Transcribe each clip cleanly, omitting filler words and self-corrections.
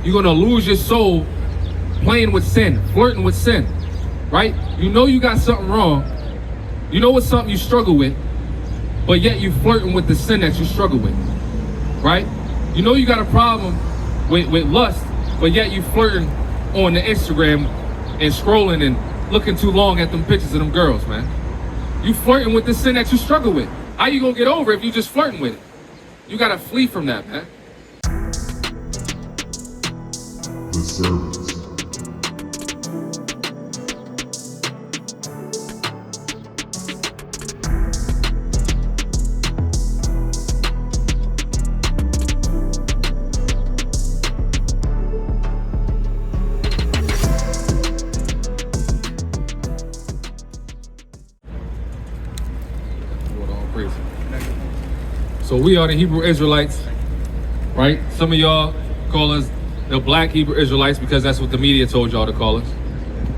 You're gonna lose your soul playing with sin, flirting with sin, right? You know you got something wrong. You know it's something you struggle with, but yet you flirting with the sin that you struggle with, right? You know you got a problem with lust, but yet you flirting on the Instagram and scrolling and looking too long at them pictures of them girls, man. You flirting with the sin that you struggle with. How you gonna get over it if you just flirting with it? You gotta flee from that, man. The service. So we are the Hebrew Israelites, right? Some of y'all call us the Black Hebrew Israelites because that's what the media told y'all to call us,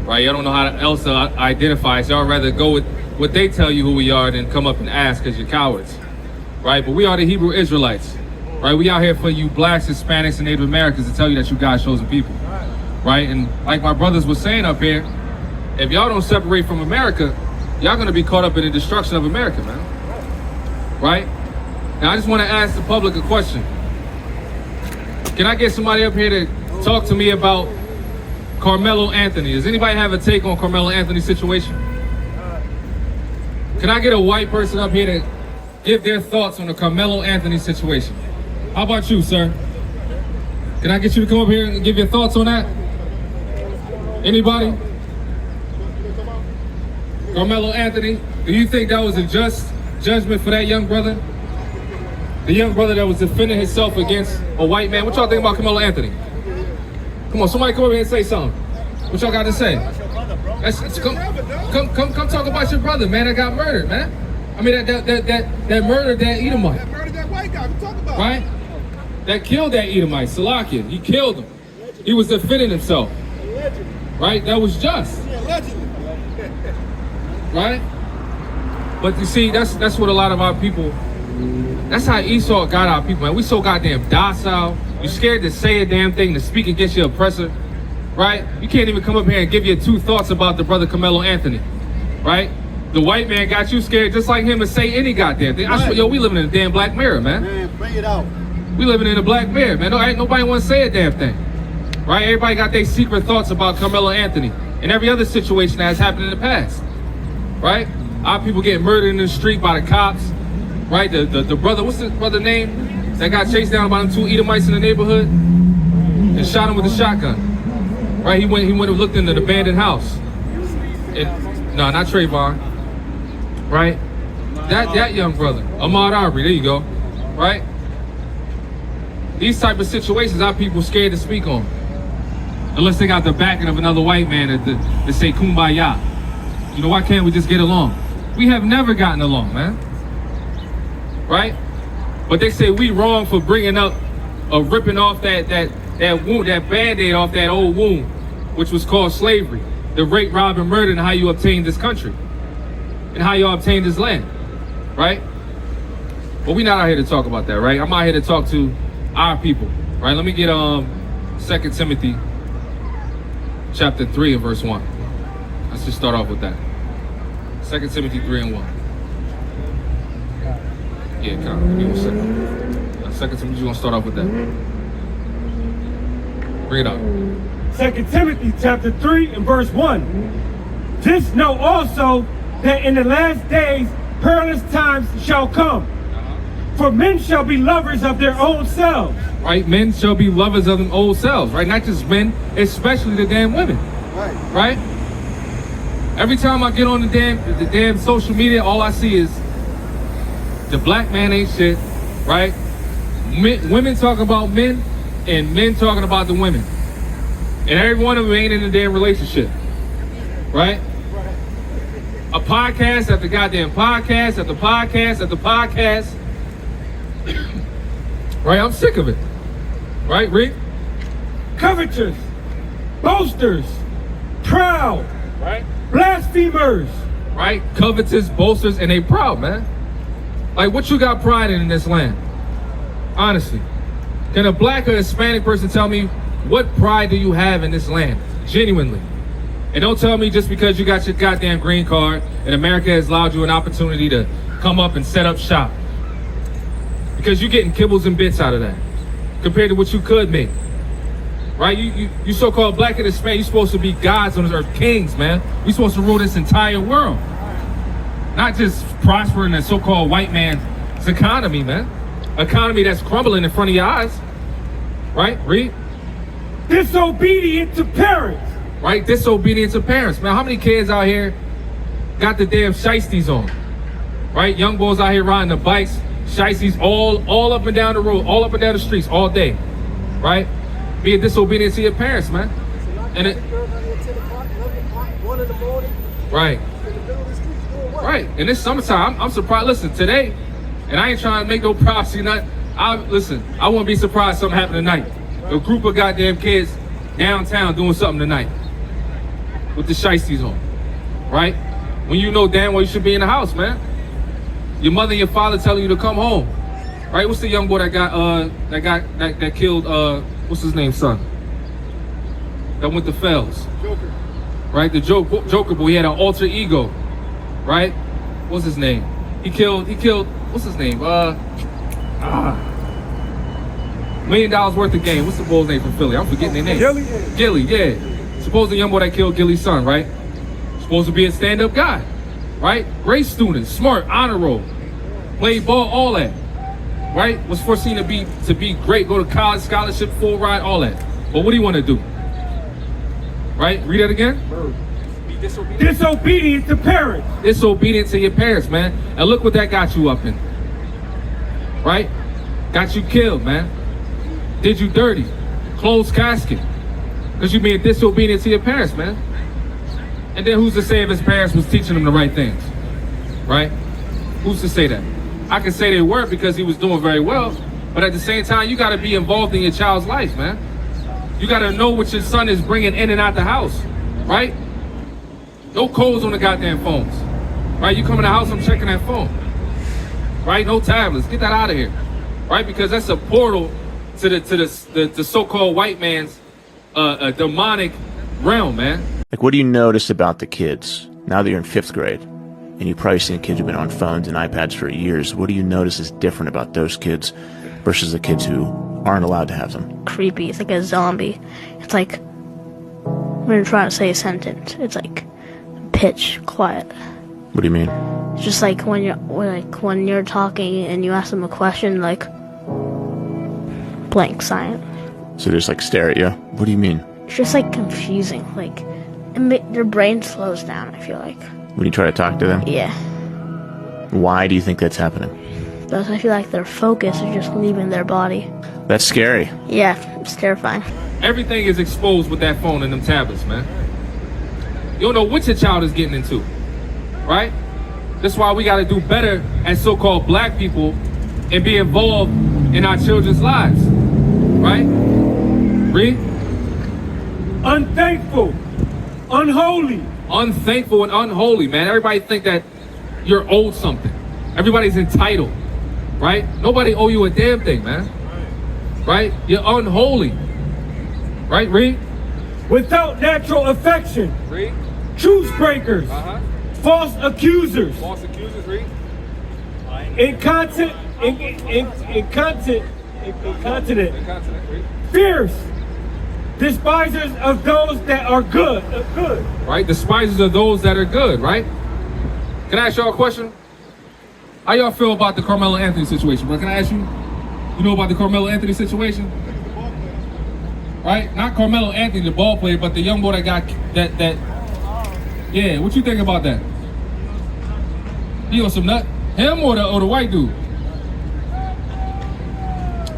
right? Y'all don't know how else to identify us. Y'all rather go with what they tell you who we are than come up and ask because you're cowards, right? But we are the Hebrew Israelites, right? We out here for you Blacks, Hispanics, and Native Americans to tell you that you God's chosen people, right? And like my brothers were saying up here, if y'all don't separate from America, y'all gonna be caught up in the destruction of America, man, right? Now, I just want to ask the public a question. Can I get somebody up here to talk to me about Carmelo Anthony? Does anybody have a take on Carmelo Anthony's situation? Can I get a white person up here to give their thoughts on the Carmelo Anthony situation? How about you, sir? Can I get you to come up here and give your thoughts on that? Anybody? Carmelo Anthony, do you think that was a just judgment for that young brother? The young brother that was defending himself against a white man. What y'all think about Carmelo Anthony? Come on, somebody come over here and say something. What y'all got to say? Come talk about your brother, man, that got murdered, man. I mean, that murdered that Edomite. That murdered that white guy. Talk about right? That killed that Edomite, Salakia. He killed him. He was defending himself. Right? That was just. Right? But you see, that's what a lot of our people. That's how Esau got our people, man. We so goddamn docile. You scared to say a damn thing, to speak against your oppressor, right? You can't even come up here and give your two thoughts about the brother Carmelo Anthony, right? The white man got you scared just like him to say any goddamn thing. Right. I swear, yo, we living in a damn black mirror, man. Man, bring it out. We living in a black mirror, man. No, ain't nobody want to say a damn thing, right? Everybody got their secret thoughts about Carmelo Anthony and every other situation that has happened in the past, right? Our people getting murdered in the street by the cops. Right, the brother, what's the brother name? That got chased down by them two Edomites in the neighborhood and shot him with a shotgun. Right, he went and looked in the abandoned house. And, no, not Trayvon. Right, that young brother, Ahmaud Arbery. There you go. Right, these type of situations our people scared to speak on, unless they got the backing of another white man to say kumbaya. You know, why can't we just get along? We have never gotten along, man. Right? But they say we wrong for bringing up or ripping off that wound, that band-aid off that old wound, which was called slavery, the rape, rob, and murder, and how you obtained this country and how you obtained this land, right? But we're not out here to talk about that, right? I'm out here to talk to our people, right? Let me get 2 Timothy chapter 3 and verse 1. Let's just start off with that. 2 Timothy 3 and 1. Yeah, give me 1 second. 2 Timothy, you're gonna start off with that. Bring it up. 2 Timothy chapter 3 and verse 1. This know also that in the last days perilous times shall come. For men shall be lovers of their own selves. Right, men shall be lovers of their own selves, right? Not just men, especially the damn women. Right? Every time I get on the damn social media, all I see is the black man ain't shit, right? Women talking about men, and men talking about the women. And every one of them ain't in a damn relationship, right? A podcast after goddamn podcast after podcast after podcast. Right, I'm sick of it. Right, Rick? Covetous, boasters, proud, right? Blasphemers, right? Covetous, boasters, and they proud, man. Like, what you got pride in this land? Honestly. Can a black or Hispanic person tell me What pride do you have in this land? Genuinely. And don't tell me just because you got your goddamn green card and America has allowed you an opportunity to come up and set up shop. Because you're getting kibbles and bits out of that compared to what you could make. Right? You so-called black and Hispanic, you're supposed to be gods on this earth, kings, man. We're supposed to rule this entire world. Not just prosper in the so-called white man's economy, man. Economy that's crumbling in front of your eyes. Right? Read. Disobedient to parents. Right? Disobedient to parents. Man, how many kids out here got the damn shiesties on? Right? Young boys out here riding the bikes, shiesties all up and down the road, all up and down the streets all day. Right? Being disobedient to your parents, man. And it, 10 o'clock, 11 o'clock, 1 in the morning. right. In the middle of the streets doing what? Right. And it's summertime. I'm surprised. Listen, today, and I ain't trying to make no prophecy, I wouldn't be surprised something happened tonight. A group of goddamn kids downtown doing something tonight with the shiesties on, right? When you know damn well you should be in the house, man. Your mother and your father telling you to come home, right? What's the young boy that killed what's his name, son? That went to Fells. Joker. Right? The Joker boy. He had an alter ego, right? What's his name? He killed. What's his name? $1 million worth of game. What's the bull's name from Philly? I'm forgetting their name. Gilly, yeah. Supposed the young boy that killed Gilly's son, right? Supposed to be a stand-up guy, right? Great student, smart, honor roll, played ball, all that, right? Was foreseen to be great, go to college, scholarship, full ride, all that. But what do you want to do? Right? Read that again. Be disobedient. Disobedient to parents. Disobedient to your parents, man. And look what that got you up in. Right? Got you killed, man. Did you dirty. Closed casket. Because you being disobedient to your parents, man. And then who's to say if his parents was teaching him the right things? Right? Who's to say that? I can say they weren't because he was doing very well. But at the same time, you got to be involved in your child's life, man. You got to know what your son is bringing in and out the house. Right? No codes on the goddamn phones. Right? You come in the house, I'm checking that phone. Right? No tablets. Get that out of here. Right? Because that's a portal to the so-called white man's demonic realm, man. Like, what do you notice about the kids now that you're in 5th grade? And you've probably seen kids who've been on phones and iPads for years. What do you notice is different about those kids versus the kids who aren't allowed to have them? Creepy. It's like a zombie. It's like when you're trying to say a sentence. It's like pitch quiet. What do you mean? It's just like when you're talking and you ask them a question, like blank silent. So they just like stare at you? What do you mean? It's just like confusing. Like their brain slows down, I feel like. When you try to talk to them? Yeah. Why do you think that's happening? Because I feel like their focus is just leaving their body. That's scary. Yeah, it's terrifying. Everything is exposed with that phone and them tablets, man. You don't know what your child is getting into, right? That's why we got to do better as so-called black people and be involved in our children's lives, right? Read. Unthankful. Unholy. Unthankful and unholy, man. Everybody think that you're owed something. Everybody's entitled, right? Nobody owe you a damn thing, man. Right? You're unholy. Right, Reed? Without natural affection. Reed? Truce breakers. False accusers. False accusers, Reed? Incontinent. Fierce. Despisers of those that are good. Right? Despisers of those that are good, right? Can I ask y'all a question? How y'all feel about the Carmelo Anthony situation, bro? Can I ask you? You know about the Carmelo Anthony situation? Right? Not Carmelo Anthony, the ball player, but the young boy that got that. Yeah, what you think about that? He on some nut? Him or the white dude?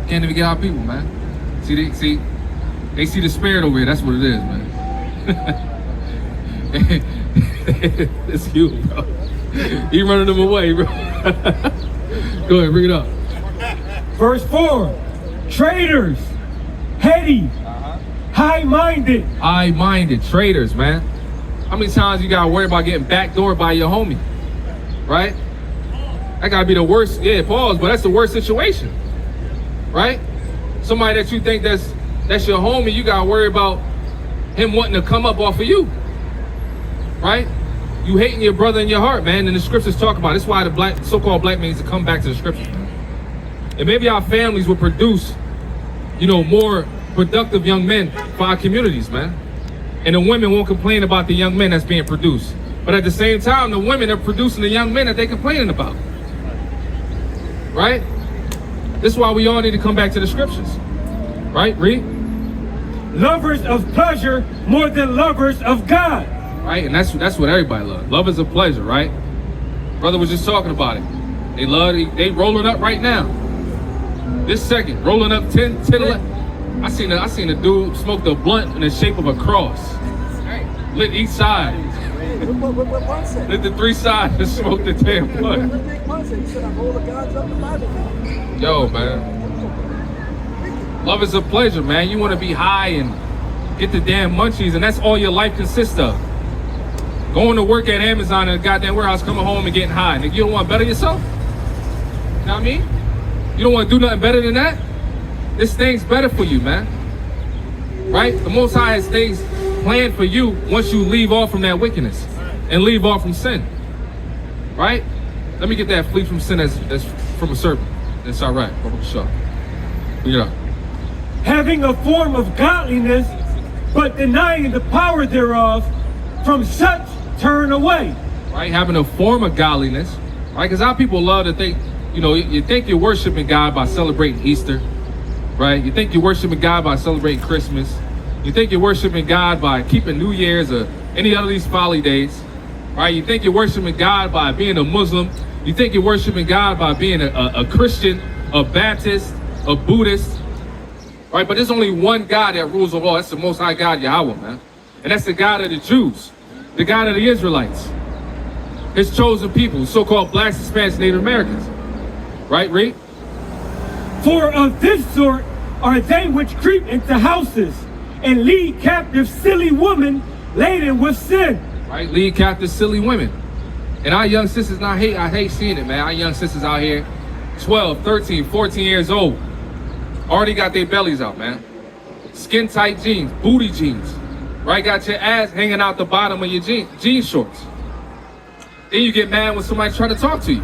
Can't even get our people, man. They see the spirit over here. That's what it is, man. It's you, bro. He running them away, bro. Go ahead, bring it up. Verse 4. Traitors. Heady. High-minded. High-minded traitors, man. How many times you gotta worry about getting backdoored by your homie? Right? That gotta be the worst. Yeah, pause, but that's the worst situation. Right? Somebody that you think that's that's your homie, you gotta worry about him wanting to come up off of you, right? You hating your brother in your heart, man, and the scriptures talk about it. That's why the so-called black man needs to come back to the scriptures. And maybe our families will produce, more productive young men for our communities, man. And the women won't complain about the young men that's being produced. But at the same time, the women are producing the young men that they're complaining about. Right? This is why we all need to come back to the scriptures. Right? Read. Lovers of pleasure more than lovers of God. Right? And that's what everybody loves. Love is a pleasure, right? Brother was just talking about it. They rolling up right now. This second, rolling up 10, 11. I seen a dude smoke the blunt in the shape of a cross. Lit each side. What Pun said? Lit the 3 sides and smoked the damn blunt. What Big Pun said? He said, I'm all the gods up the Bible. Yo, man. Love is a pleasure, man. You want to be high and get the damn munchies, and that's all your life consists of. Going to work at Amazon in a goddamn warehouse, coming home and getting high. Nigga, you don't want to better yourself? You know what I mean? You don't want to do nothing better than that? This thing's better for you, man. Right? The Most High has things planned for you once you leave off from that wickedness and leave off from sin. Right? Let me get that flee from sin as from a serpent. That's all right. Sure. Yeah. Having a form of godliness, but denying the power thereof, from such turn away. Right? Having a form of godliness. Right? Because our people love to think, you think you're worshiping God by celebrating Easter. Right? You think you're worshiping God by celebrating Christmas. You think you're worshiping God by keeping New Year's or any other of these folly days. Right? You think you're worshiping God by being a Muslim. You think you're worshiping God by being a Christian, a Baptist, a Buddhist. Right? But there's only one God that rules over all. That's the Most High God, Yahweh, man. And that's the God of the Jews, the God of the Israelites, his chosen people, so-called blacks, Hispanics, Native Americans. Right, Reed? For of this sort are they which creep into houses and lead captive silly women laden with sin. Right, lead captive silly women. And our young sisters, I hate seeing it, man. Our young sisters out here, 12, 13, 14 years old, already got their bellies out, man. Skin tight jeans, booty jeans. Right, got your ass hanging out the bottom of your jean shorts. Then you get mad when somebody try to talk to you.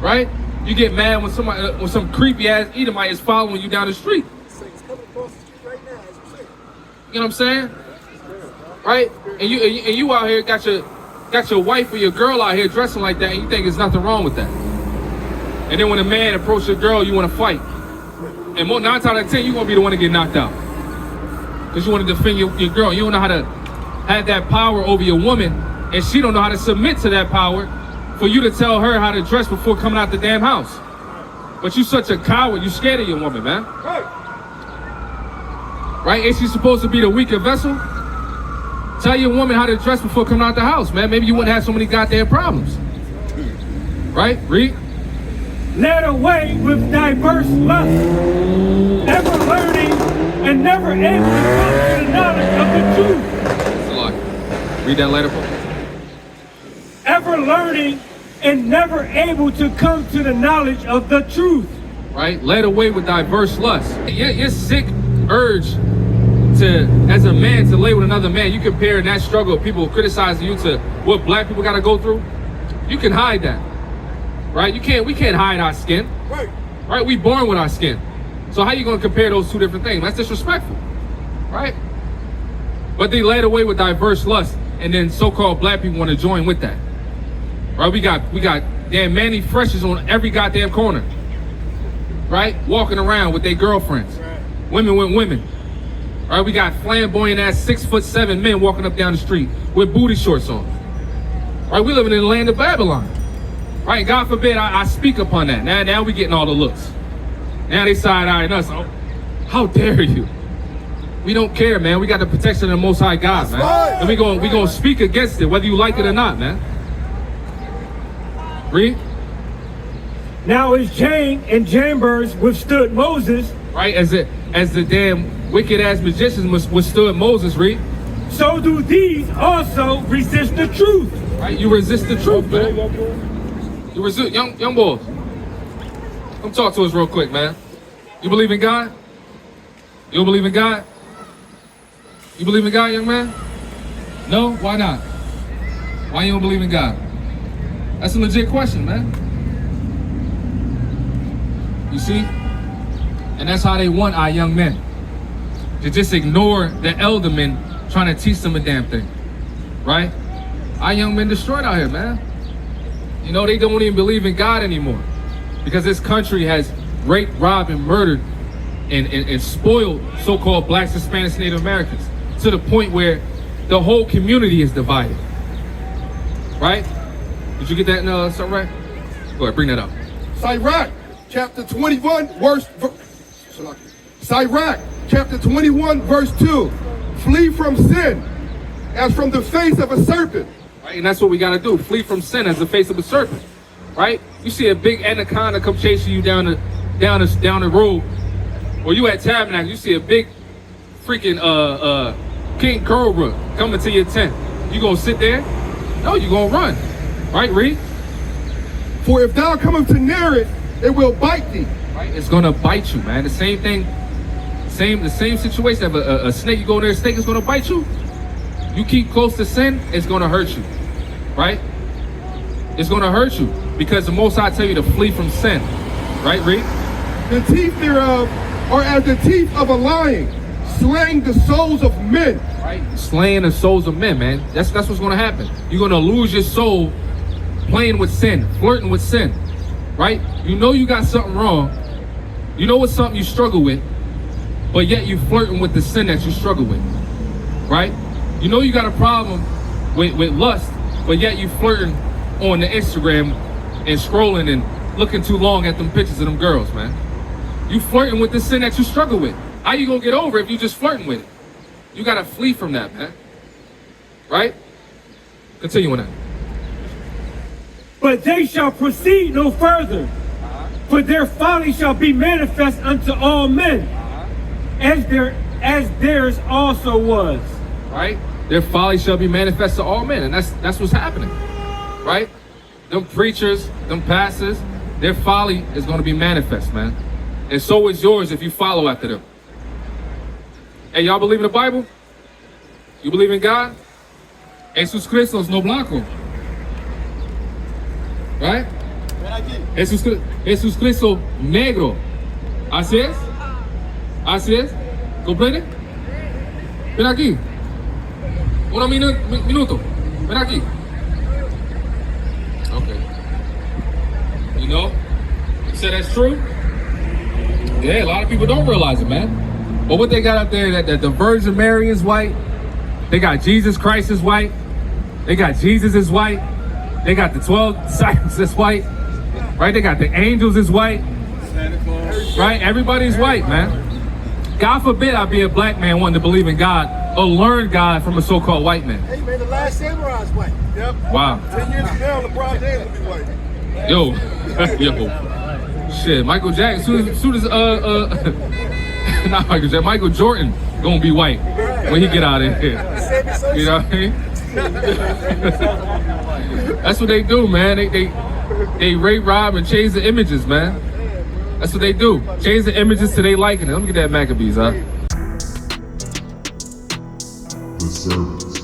Right? You get mad when some creepy ass Edomite is following you down the street. It's coming across the street right now, as you say. You know what I'm saying? Right? And you out here got your wife or your girl out here dressing like that, and you think there's nothing wrong with that. And then when a man approaches your girl, you want to fight. And 9 times out of 10, you're gonna be the one to get knocked out. Because you want to defend your girl. You don't know how to have that power over your woman, and she don't know how to submit to that power for you to tell her how to dress before coming out the damn house. But you such a coward, you scared of your woman, man. Right? Ain't she supposed to be the weaker vessel? Tell your woman how to dress before coming out the house, man. Maybe you wouldn't have so many goddamn problems. Right? Read. Led away with diverse lusts, ever learning and never able to come to the knowledge of the truth. That's a lot. Read that later, Paul. Ever learning and never able to come to the knowledge of the truth. Right? Led away with diverse lusts. Your sick urge to, as a man, to lay with another man, you compare that struggle of people criticizing you to what black people got to go through. You can hide that. Right? We can't hide our skin. Right? We born with our skin. So how you gonna compare those two different things? That's disrespectful. Right? But they led away with diverse lusts, and then so-called black people want to join with that. Right? We got damn Manny Freshes on every goddamn corner. Right? Walking around with their girlfriends. Women with women. Right? We got flamboyant ass 6'7" men walking up down the street with booty shorts on. Right? We living in the land of Babylon. Right? God forbid I speak upon that. Now we getting all the looks. Now they side-eyeing us. Oh, how dare you? We don't care, man. We got the protection of the Most High God, man. Right. And we gonna speak against it, whether you like it or not, man. Read. Now as Jane and Jambres withstood Moses, Right? As the damn wicked ass magicians withstood Moses, read. so do these also resist the truth. Right? You resist the truth, man. You resist, young boys. Come talk to us real quick, man. You believe in God? You don't believe in God? You believe in God, young man? No? Why not? Why you don't believe in God? That's a legit question, man. You see? And that's how they want our young men. To just ignore the elder men trying to teach them a damn thing. Right? Our young men destroyed out here, man. You know, they don't even believe in God anymore. Because this country has raped, robbed, and murdered and spoiled so-called blacks, Hispanics, Native Americans to the point where the whole community is divided. Right? Did you get that in something right? Go ahead, bring that up. Sirach, chapter 21, Sirach, chapter 21, verse 2. Flee from sin as from the face of a serpent. Right, and that's what we gotta do. Flee from sin as the face of a serpent. Right? You see a big anaconda come chasing you down the road, or you at Tabernacle, you see a big freaking king cobra coming to your tent. You gonna sit there? No, you gonna run. Right, read? For if thou comest to near it, it will bite thee. Right? It's gonna bite you, man. The same thing, the same situation. If a snake, you go near a snake, it's gonna bite you. You keep close to sin, it's gonna hurt you. Right? It's gonna hurt you because the Most High tell you to flee from sin. Right, read? The teeth thereof are as the teeth of a lion, slaying the souls of men. Right? Slaying the souls of men, man. That's what's gonna happen. You're gonna lose your soul playing with sin, flirting with sin. Right? You know you got something wrong. You know it's something you struggle with, but yet you flirting with the sin that you struggle with. Right? You know you got a problem with lust, but yet you flirting on the Instagram and scrolling and looking too long at them pictures of them girls, man. You flirting with the sin that you struggle with. How you gonna get over it if you just flirting with it? You gotta flee from that, man. Right? Continue on that. But they shall proceed no further, for their folly shall be manifest unto all men, as theirs also was. Right? Their folly shall be manifest to all men, and that's what's happening. Right? Them preachers, them pastors, their folly is going to be manifest, man. And so is yours if you follow after them. Hey, y'all believe in the Bible? You believe in God? Jesus Cristo es no blanco. Right? Jesus Cristo negro. Así es? Así es? ¿Comprende? Ven aquí. Un minuto. Ven aquí. Okay. You know? You said that's true? Yeah, a lot of people don't realize it, man. But what they got up there, that the Virgin Mary is white. They got Jesus Christ is white. They got Jesus is white. They got the 12 disciples is white. Right? They got the angels is white. Right? Everybody's white, man. God forbid I be a black man wanting to believe in God or learn God from a so-called white man. Hey, man, the last samurai's white. Yep. Wow. 10 years from now, LeBron James will be white. Yo. Shit, Michael Jackson, soon as not Michael Jackson, Michael Jordan gonna be white when he get out of here. You know what I mean? That's what they do, man. They rape, rob, and change the images, man. That's what they do. Change the images to they liking it. Let me get that Maccabees, huh? The servants.